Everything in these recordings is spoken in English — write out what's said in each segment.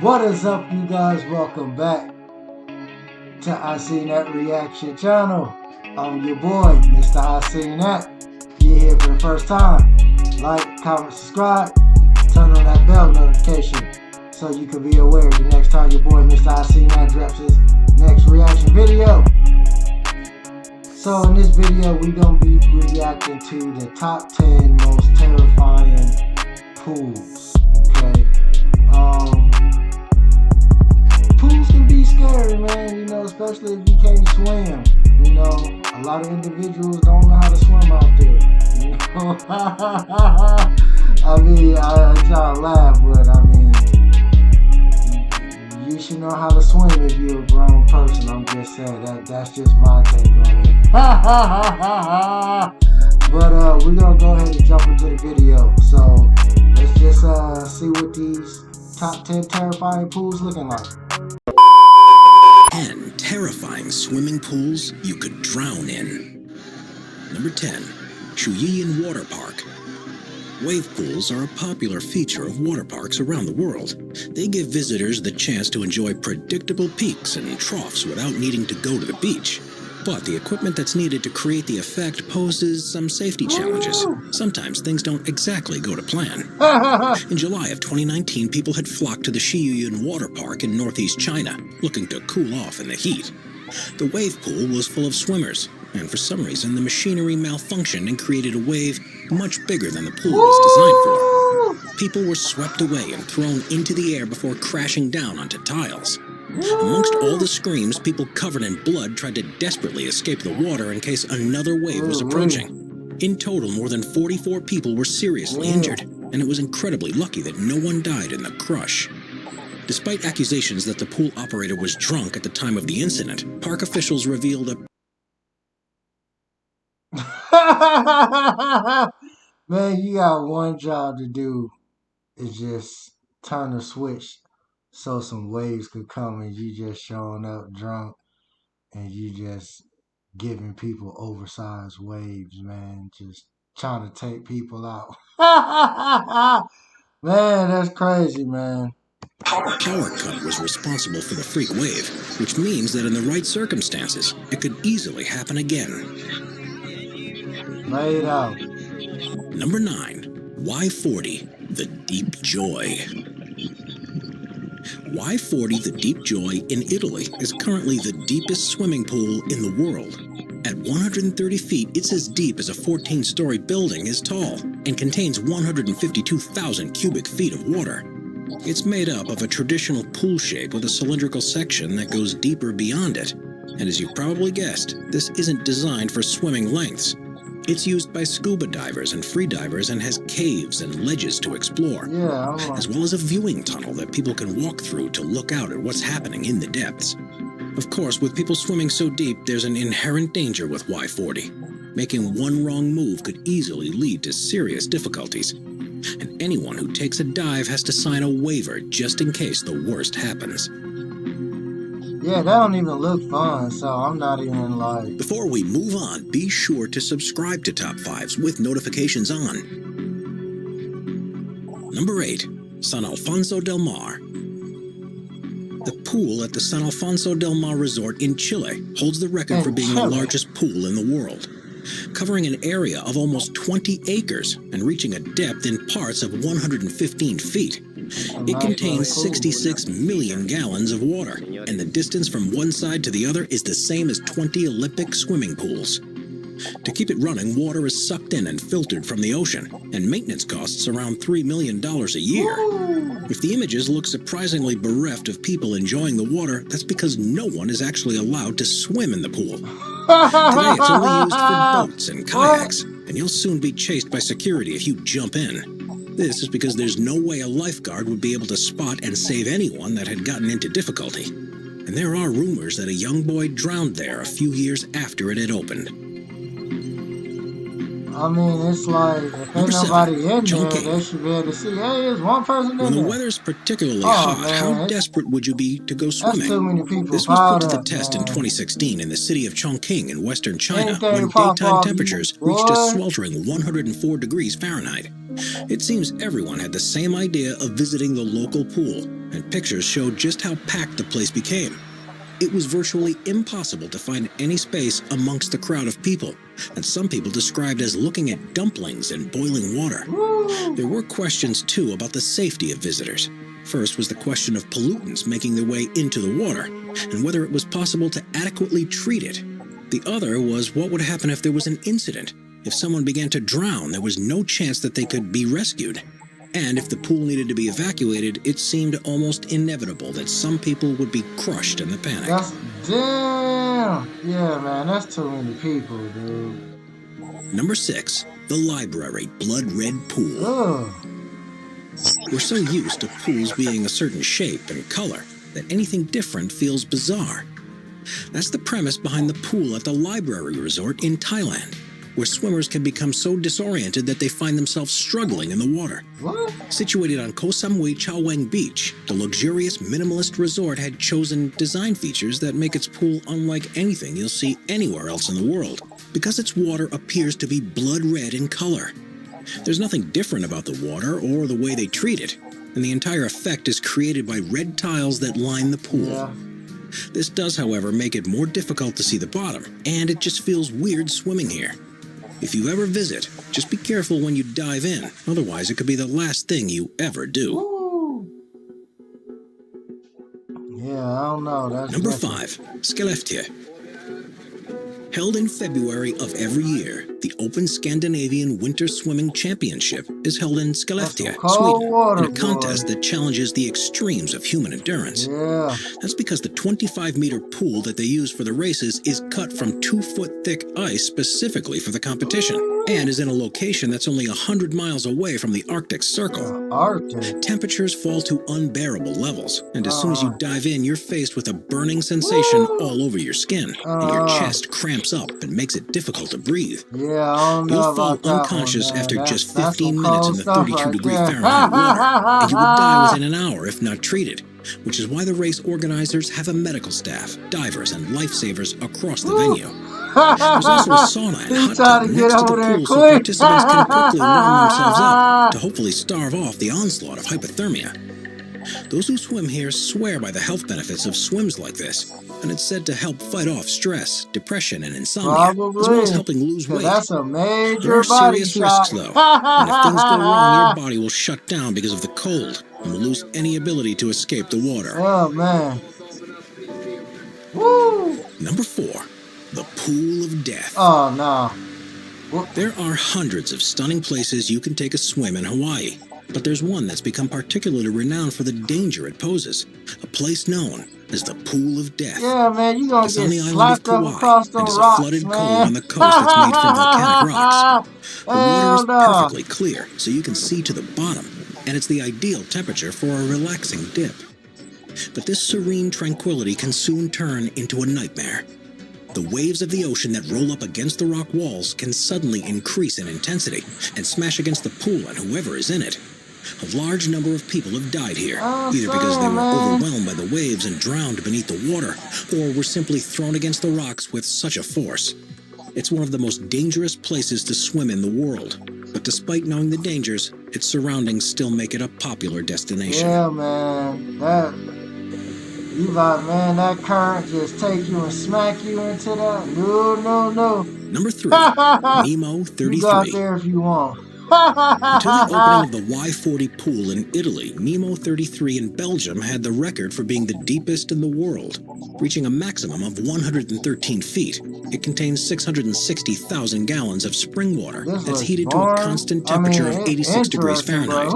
What is up, you guys? Welcome back to I Seen That Reaction channel. I'm your boy, Mr. I Seen That. If you're here for the first time, like, comment, subscribe, turn on that bell notification so you can be aware the next time your boy, Mr. I Seen That, drops his next reaction video. So in this video, we're going to be reacting to the top 10 most terrifying pools. Okay? Pools can be scary, man, especially if you can't swim. A lot of individuals don't know how to swim out there. I try to laugh, but you should know how to swim if you're a grown person. I'm just saying, that's just my take on it. But we're gonna go ahead and jump into the video. So let's just see what these top 10 terrifying pools looking like. 10 terrifying swimming pools you could drown in. Number 10. Shuyian Water Park. Wave pools are a popular feature of water parks around the world. They give visitors the chance to enjoy predictable peaks and troughs without needing to go to the beach. But the equipment that's needed to create the effect poses some safety challenges. Sometimes things don't exactly go to plan. In July of 2019, people had flocked to the Shuyian Water Park in northeast China, looking to cool off in the heat. The wave pool was full of swimmers, and for some reason the machinery malfunctioned and created a wave much bigger than the pool was designed for. People were swept away and thrown into the air before crashing down onto tiles. Amongst all the screams, people covered in blood tried to desperately escape the water in case another wave was approaching. In total, more than 44 people were seriously injured, and it was incredibly lucky that no one died in the crush. Despite accusations that the pool operator was drunk at the time of the incident, park officials revealed a Man, you got one job to do, is just turn the switch so some waves could come, and you just showing up drunk and you just giving people oversized waves, man, just trying to take people out. Man, that's crazy, man. power cut was responsible for the freak wave, which means that in the right circumstances, it could easily happen again. Laid out. Number 9. Y40, the Deep Joy. Y40, the Deep Joy in Italy is currently the deepest swimming pool in the world. At 130 feet, it's as deep as a 14-story building is tall and contains 152,000 cubic feet of water. It's made up of a traditional pool shape with a cylindrical section that goes deeper beyond it. And as you've probably guessed, this isn't designed for swimming lengths. It's used by scuba divers and free divers and has caves and ledges to explore, as well as a viewing tunnel that people can walk through to look out at what's happening in the depths. Of course, with people swimming so deep, there's an inherent danger with Y40. Making one wrong move could easily lead to serious difficulties. And anyone who takes a dive has to sign a waiver just in case the worst happens. Yeah, that don't even look fun, so I'm not even like... Before we move on, be sure to subscribe to Top 5s with notifications on. Number 8. San Alfonso Del Mar. The pool at the San Alfonso Del Mar Resort in Chile holds the record for being the largest pool in the world, covering an area of almost 20 acres and reaching a depth in parts of 115 feet. It contains 66 million gallons of water, and the distance from one side to the other is the same as 20 Olympic swimming pools. To keep it running, water is sucked in and filtered from the ocean, and maintenance costs around $3 million a year. If the images look surprisingly bereft of people enjoying the water, that's because no one is actually allowed to swim in the pool. Today it's only used for boats and kayaks, and you'll soon be chased by security if you jump in. This is because there's no way a lifeguard would be able to spot and save anyone that had gotten into difficulty. And there are rumors that a young boy drowned there a few years after it had opened. I mean, it's like, if Number ain't 7. nobody in there, Chongqing. they should be able to see, hey, there's one person When in the there. weather's particularly Oh, hot, how man, desperate would you be to go that's too swimming? many people This was put piled to the up, test in man. 2016 in the city of Chongqing in western China Anything when pop daytime off you, temperatures reached a boy. sweltering 104 degrees Fahrenheit. It seems everyone had the same idea of visiting the local pool, and pictures showed just how packed the place became. It was virtually impossible to find any space amongst the crowd of people, and some people described as looking at dumplings and boiling water. Woo. There were questions, too, about the safety of visitors. First was the question of pollutants making their way into the water, and whether it was possible to adequately treat it. The other was what would happen if there was an incident. If someone began to drown, there was no chance that they could be rescued. And if the pool needed to be evacuated, it seemed almost inevitable that some people would be crushed in the panic. That's, damn. Yeah, man, that's too many people, dude. Number 6. The library blood red pool. Ugh. We're so used to pools being a certain shape and color that anything different feels bizarre. That's the premise behind the pool at the library resort in Thailand, where swimmers can become so disoriented that they find themselves struggling in the water. What? Situated on Koh Samui Chao Wang Beach, the luxurious minimalist resort had chosen design features that make its pool unlike anything you'll see anywhere else in the world, because its water appears to be blood red in color. There's nothing different about the water or the way they treat it, and the entire effect is created by red tiles that line the pool. Yeah. This does, however, make it more difficult to see the bottom, and it just feels weird swimming here. If you ever visit, just be careful when you dive in, otherwise it could be the last thing you ever do. Woo. Yeah, I don't know. That's Number different. 5. Skellefteå. Held in February of every year, the Open Scandinavian Winter Swimming Championship is held in Skellefteå, That's some cold Sweden, water, in a contest boy. that challenges the extremes of human endurance. Yeah. That's because the 25-meter pool that they use for the races is cut from 2-foot-thick ice specifically for the competition, and is in a location that's only 100 miles away from the Arctic Circle. Arctic. Temperatures fall to unbearable levels, and as soon as you dive in, you're faced with a burning sensation all over your skin, and your chest cramps up and makes it difficult to breathe. Yeah, I don't know You'll fall about that unconscious one, man. after just That's 15 some minutes in cold the stuff 32-degree right there. Fahrenheit water, and you would die within an hour if not treated, which is why the race organizers have a medical staff, divers, and lifesavers across the venue. There's also a sauna and hot tub next to the pool so participants can quickly warm themselves up to hopefully starve off the onslaught of hypothermia. Those who swim here swear by the health benefits of swims like this, and it's said to help fight off stress, depression, and insomnia, as well as helping lose weight. That's a There major are body serious shot. risks, though, and if things go wrong, your body will shut down because of the cold and will lose any ability to escape the water. Oh, man. Woo! Number 4. The Pool of Death. Oh, no. There are hundreds of stunning places you can take a swim in Hawaii, but there's one that's become particularly renowned for the danger it poses, a place known as the Pool of Death. Yeah, man, you gonna It's get on the island of slapped up Kauai across the and is a rocks, flooded man. cove on the coast that's made from volcanic rocks. The water is Hell no. perfectly clear, so you can see to the bottom, and it's the ideal temperature for a relaxing dip. But this serene tranquility can soon turn into a nightmare. The waves of the ocean that roll up against the rock walls can suddenly increase in intensity and smash against the pool and whoever is in it. A large number of people have died here, either because they were overwhelmed by the waves and drowned beneath the water, or were simply thrown against the rocks with such a force. It's one of the most dangerous places to swim in the world, but despite knowing the dangers, its surroundings still make it a popular destination. Yeah, man. That current just take you and smack you into that. No. Number 3, Nemo 33. You go out there if you want. Until the opening of the Y40 pool in Italy, Nemo 33 in Belgium had the record for being the deepest in the world, reaching a maximum of 113 feet. It contains 660,000 gallons of spring water that's heated to a constant temperature of 86 degrees Fahrenheit.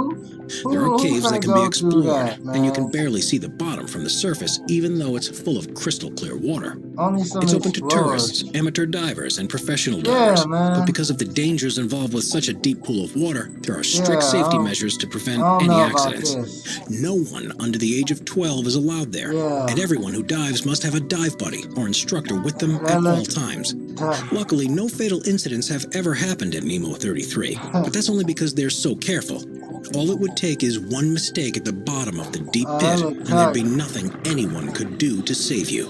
There are caves that can be explored, man? and you can barely see the bottom from the surface, even though it's full of crystal clear water. Only some It's open to explorers. tourists, amateur divers, and professional divers. Man. But because of the dangers involved with such a deep pool of water, there are strict Yeah, safety measures to prevent any accidents. No one under the age of 12 is allowed there, and everyone who dives must have a dive buddy or instructor with them at all times. Luckily, no fatal incidents have ever happened at Nemo 33, but that's only because they're so careful. All it would take is one mistake at the bottom of the deep pit, and there'd be nothing anyone could do to save you.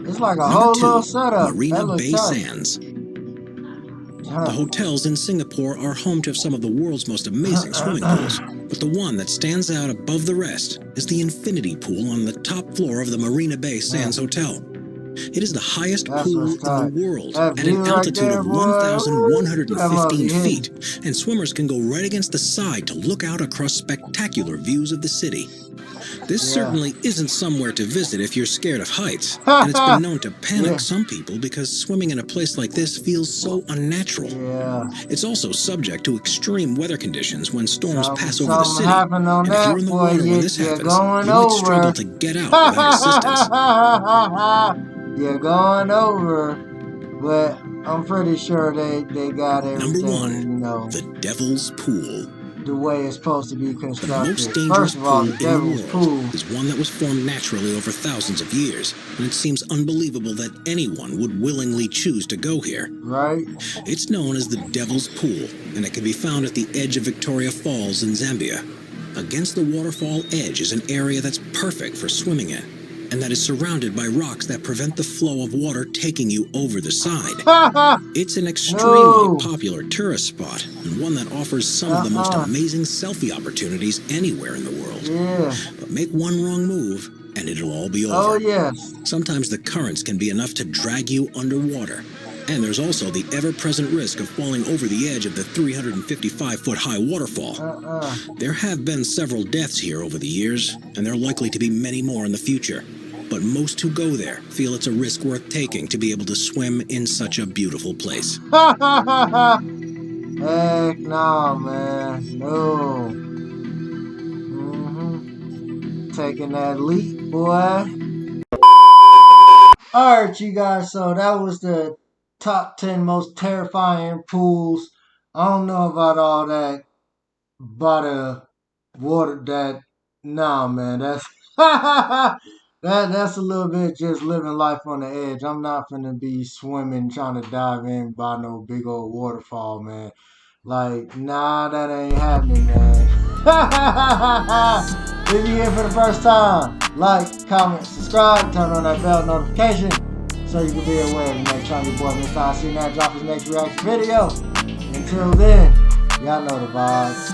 It's like a whole little setup. Marina Bay Sands. The hotels in Singapore are home to some of the world's most amazing swimming pools, but the one that stands out above the rest is the infinity pool on the top floor of the Marina Bay Sands Hotel. It is the highest pool in the world at an altitude of 1,115 feet, and swimmers can go right against the side to look out across spectacular views of the city. This certainly isn't somewhere to visit if you're scared of heights, and it's been known to panic some people because swimming in a place like this feels so unnatural. It's also subject to extreme weather conditions when storms pass over the city, and if you're in the water when this happens, you might struggle to get out without assistance. You're going over, but I'm pretty sure they got everything. Number 1, the Devil's Pool. The way it's supposed to be constructed. The most dangerous pool in the world is one that was formed naturally over thousands of years, and it seems unbelievable that anyone would willingly choose to go here. Right? It's known as the Devil's Pool, and it can be found at the edge of Victoria Falls in Zambia. Against the waterfall edge is an area that's perfect for swimming in, and that is surrounded by rocks that prevent the flow of water taking you over the side. It's an extremely popular tourist spot, and one that offers some of the most amazing selfie opportunities anywhere in the world. But make one wrong move, and it'll all be over. Sometimes the currents can be enough to drag you underwater. And there's also the ever-present risk of falling over the edge of the 355-foot-high waterfall. There have been several deaths here over the years, and there are likely to be many more in the future. But most who go there feel it's a risk worth taking to be able to swim in such a beautiful place. Heck no, man. No. Taking that leap, boy. Alright, you guys, so that was the top 10 most terrifying pools. I don't know about all that by the water that. Nah, man, that's that's a little bit just living life on the edge. I'm not finna be swimming trying to dive in by no big old waterfall, man. Like, nah, that ain't happening, man. If you're here for the first time, like, comment, subscribe, turn on that bell notification so you can be aware of the next time your boy Mr. I See That drop his next reaction video. Until then, y'all know the vibes.